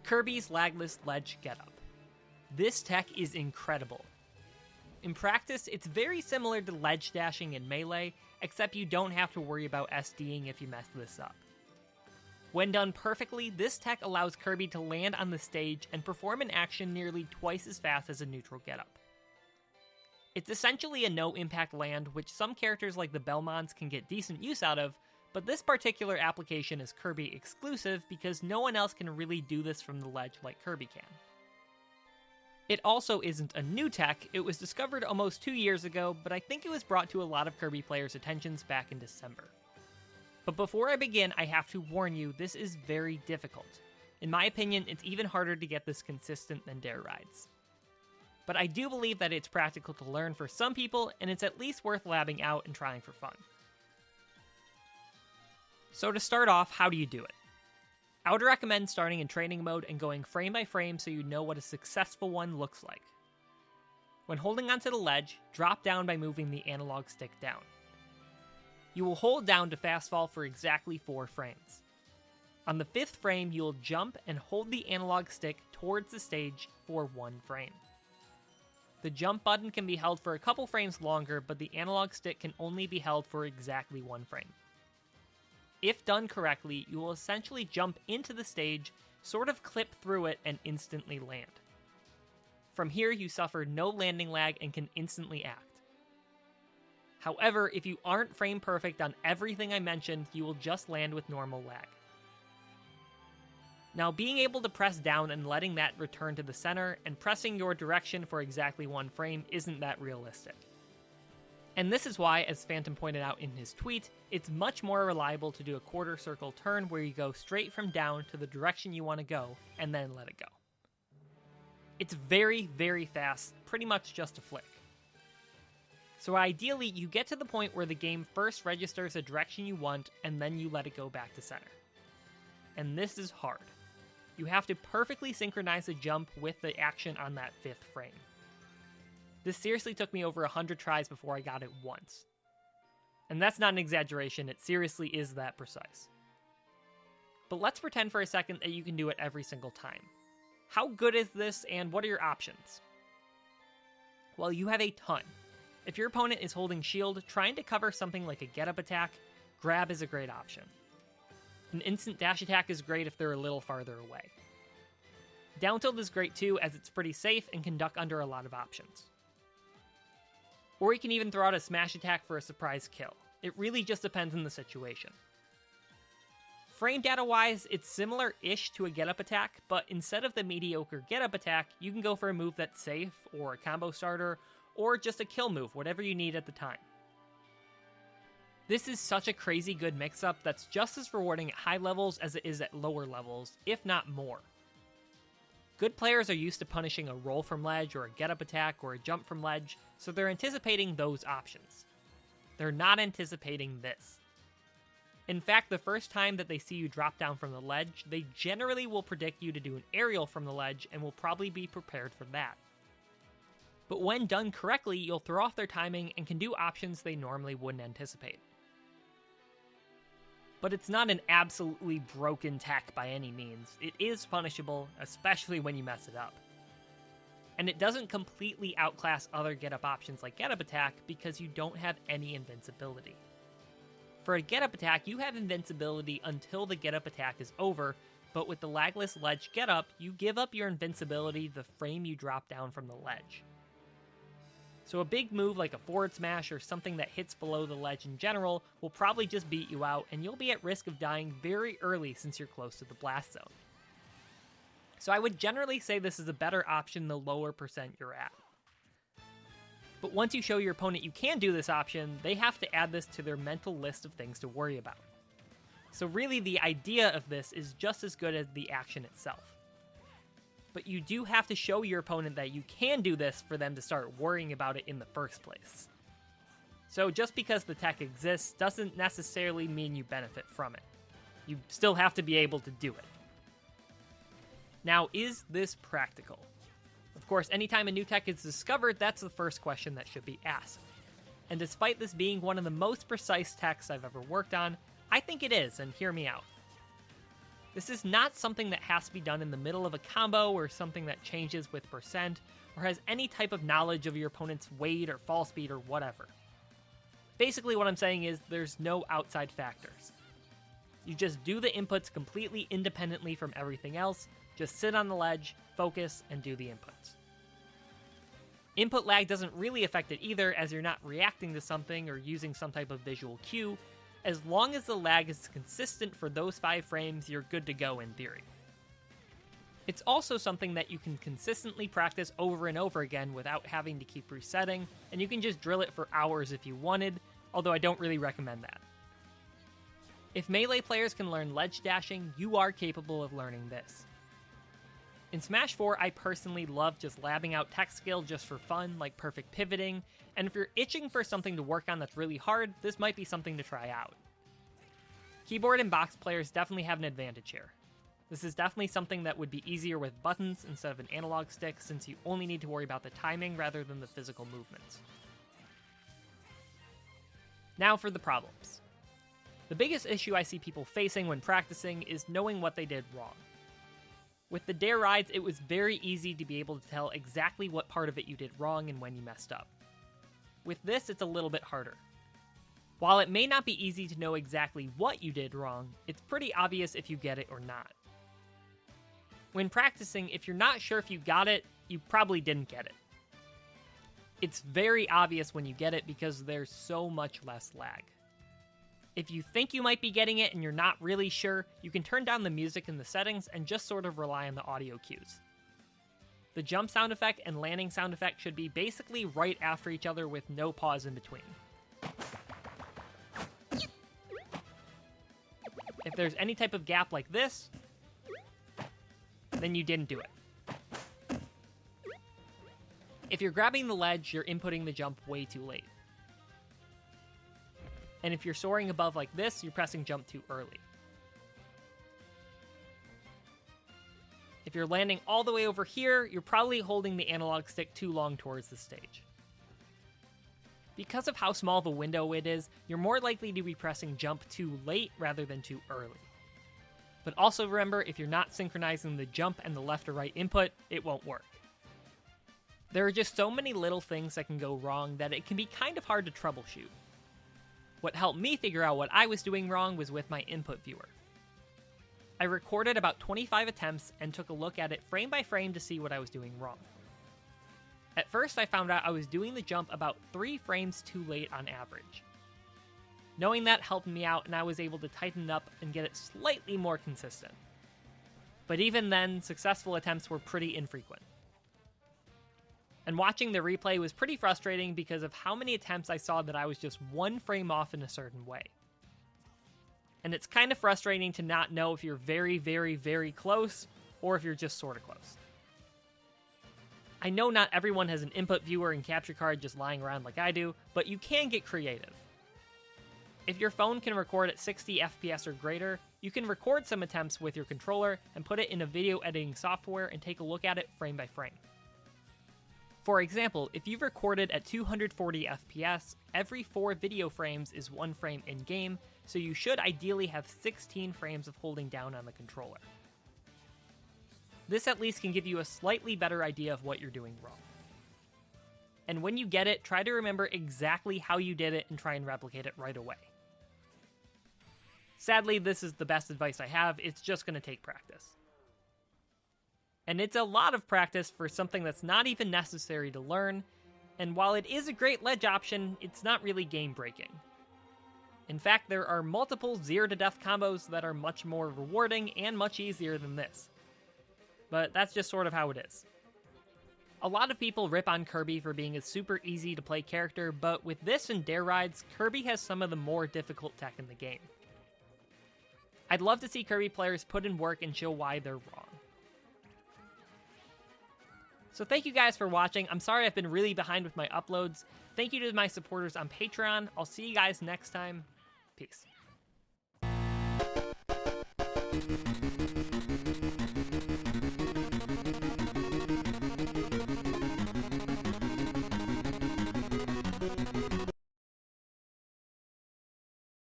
Kirby's Lagless Ledge Getup. This tech is incredible. In practice, it's very similar to ledge dashing in Melee, except you don't have to worry about SDing if you mess this up. When done perfectly, this tech allows Kirby to land on the stage and perform an action nearly twice as fast as a neutral getup. It's essentially a no-impact land, which some characters like the Belmonts can get decent use out of, but this particular application is Kirby exclusive because no one else can really do this from the ledge like Kirby can. It also isn't a new tech. It was discovered almost 2 years ago, but I think it was brought to a lot of Kirby players' attentions back in December. But before I begin, I have to warn you, this is very difficult. In my opinion, it's even harder to get this consistent than Dare Rides. But I do believe that it's practical to learn for some people, and it's at least worth labbing out and trying for fun. So to start off, how do you do it? I would recommend starting in training mode and going frame by frame so you know what a successful one looks like. When holding onto the ledge, drop down by moving the analog stick down. You will hold down to fast fall for exactly 4 frames. On the 5th frame, you will jump and hold the analog stick towards the stage for 1 frame. The jump button can be held for a couple frames longer, but the analog stick can only be held for exactly 1 frame. If done correctly, you will essentially jump into the stage, sort of clip through it, and instantly land. From here, you suffer no landing lag and can instantly act. However, if you aren't frame perfect on everything I mentioned, you will just land with normal lag. Now, being able to press down and letting that return to the center, and pressing your direction for exactly 1 frame isn't that realistic. And this is why, as Phantom pointed out in his tweet, it's much more reliable to do a quarter circle turn where you go straight from down to the direction you want to go, and then let it go. It's very, very fast, pretty much just a flick. So ideally, you get to the point where the game first registers a direction you want, and then you let it go back to center. And this is hard. You have to perfectly synchronize the jump with the action on that 5th frame. This seriously took me over 100 tries before I got it once. And that's not an exaggeration, it seriously is that precise. But let's pretend for a second that you can do it every single time. How good is this, and what are your options? Well, you have a ton. If your opponent is holding shield, trying to cover something like a get-up attack, grab is a great option. An instant dash attack is great if they're a little farther away. Down tilt is great too, as it's pretty safe and can duck under a lot of options. Or you can even throw out a smash attack for a surprise kill. It really just depends on the situation. Frame data wise, it's similar-ish to a get-up attack, but instead of the mediocre get-up attack, you can go for a move that's safe, or a combo starter, or just a kill move, whatever you need at the time. This is such a crazy good mix-up that's just as rewarding at high levels as it is at lower levels, if not more. Good players are used to punishing a roll from ledge, or a get-up attack, or a jump from ledge, so they're anticipating those options. They're not anticipating this. In fact, the first time that they see you drop down from the ledge, they generally will predict you to do an aerial from the ledge and will probably be prepared for that. But when done correctly, you'll throw off their timing and can do options they normally wouldn't anticipate. But it's not an absolutely broken tech by any means. It is punishable, especially when you mess it up. And it doesn't completely outclass other get-up options like get-up attack because you don't have any invincibility. For a get-up attack, you have invincibility until the get-up attack is over, but with the Lagless Ledge Getup, you give up your invincibility the frame you drop down from the ledge. So a big move like a forward smash or something that hits below the ledge in general will probably just beat you out, and you'll be at risk of dying very early since you're close to the blast zone. So I would generally say this is a better option the lower percent you're at. But once you show your opponent you can do this option, they have to add this to their mental list of things to worry about. So really the idea of this is just as good as the action itself. But you do have to show your opponent that you can do this for them to start worrying about it in the first place. So just because the tech exists doesn't necessarily mean you benefit from it. You still have to be able to do it. Now, is this practical? Of course, anytime a new tech is discovered, that's the first question that should be asked. And despite this being one of the most precise techs I've ever worked on, I think it is, and hear me out. This is not something that has to be done in the middle of a combo or something that changes with percent or has any type of knowledge of your opponent's weight or fall speed or whatever. Basically what I'm saying is there's no outside factors. You just do the inputs completely independently from everything else, just sit on the ledge, focus, and do the inputs. Input lag doesn't really affect it either, as you're not reacting to something or using some type of visual cue. As long as the lag is consistent for those 5 frames, you're good to go in theory. It's also something that you can consistently practice over and over again without having to keep resetting, and you can just drill it for hours if you wanted, although I don't really recommend that. If melee players can learn ledge dashing, you are capable of learning this. In Smash 4, I personally love just labbing out tech skill just for fun, like perfect pivoting, and if you're itching for something to work on that's really hard, this might be something to try out. Keyboard and box players definitely have an advantage here. This is definitely something that would be easier with buttons instead of an analog stick, since you only need to worry about the timing rather than the physical movements. Now for the problems. The biggest issue I see people facing when practicing is knowing what they did wrong. With the dare rides, it was very easy to be able to tell exactly what part of it you did wrong and when you messed up. With this, it's a little bit harder. While it may not be easy to know exactly what you did wrong, it's pretty obvious if you get it or not. When practicing, if you're not sure if you got it, you probably didn't get it. It's very obvious when you get it because there's so much less lag. If you think you might be getting it and you're not really sure, you can turn down the music in the settings and just sort of rely on the audio cues. The jump sound effect and landing sound effect should be basically right after each other with no pause in between. If there's any type of gap like this, then you didn't do it. If you're grabbing the ledge, you're inputting the jump way too late. And if you're soaring above like this, you're pressing jump too early. If you're landing all the way over here, you're probably holding the analog stick too long towards the stage. Because of how small the window it is, you're more likely to be pressing jump too late rather than too early. But also remember, if you're not synchronizing the jump and the left or right input, it won't work. There are just so many little things that can go wrong that it can be kind of hard to troubleshoot. What helped me figure out what I was doing wrong was with my input viewer. I recorded about 25 attempts and took a look at it frame by frame to see what I was doing wrong. At first, I found out I was doing the jump about 3 frames too late on average. Knowing that helped me out, and I was able to tighten it up and get it slightly more consistent. But even then, successful attempts were pretty infrequent. And watching the replay was pretty frustrating because of how many attempts I saw that I was just 1 frame off in a certain way. And it's kind of frustrating to not know if you're very, very, very close, or if you're just sort of close. I know not everyone has an input viewer and capture card just lying around like I do, but you can get creative. If your phone can record at 60 FPS or greater, you can record some attempts with your controller and put it in a video editing software and take a look at it frame by frame. For example, if you've recorded at 240 FPS, every 4 video frames is 1 frame in-game, so you should ideally have 16 frames of holding down on the controller. This at least can give you a slightly better idea of what you're doing wrong. And when you get it, try to remember exactly how you did it and try and replicate it right away. Sadly, this is the best advice I have. It's just going to take practice. And it's a lot of practice for something that's not even necessary to learn, and while it is a great ledge option, it's not really game-breaking. In fact, there are multiple 0-to-death combos that are much more rewarding and much easier than this. But that's just sort of how it is. A lot of people rip on Kirby for being a super easy to play character, but with this and Dare Rides, Kirby has some of the more difficult tech in the game. I'd love to see Kirby players put in work and show why they're wrong. So thank you guys for watching. I'm sorry I've been really behind with my uploads. Thank you to my supporters on Patreon. I'll see you guys next time. Peace.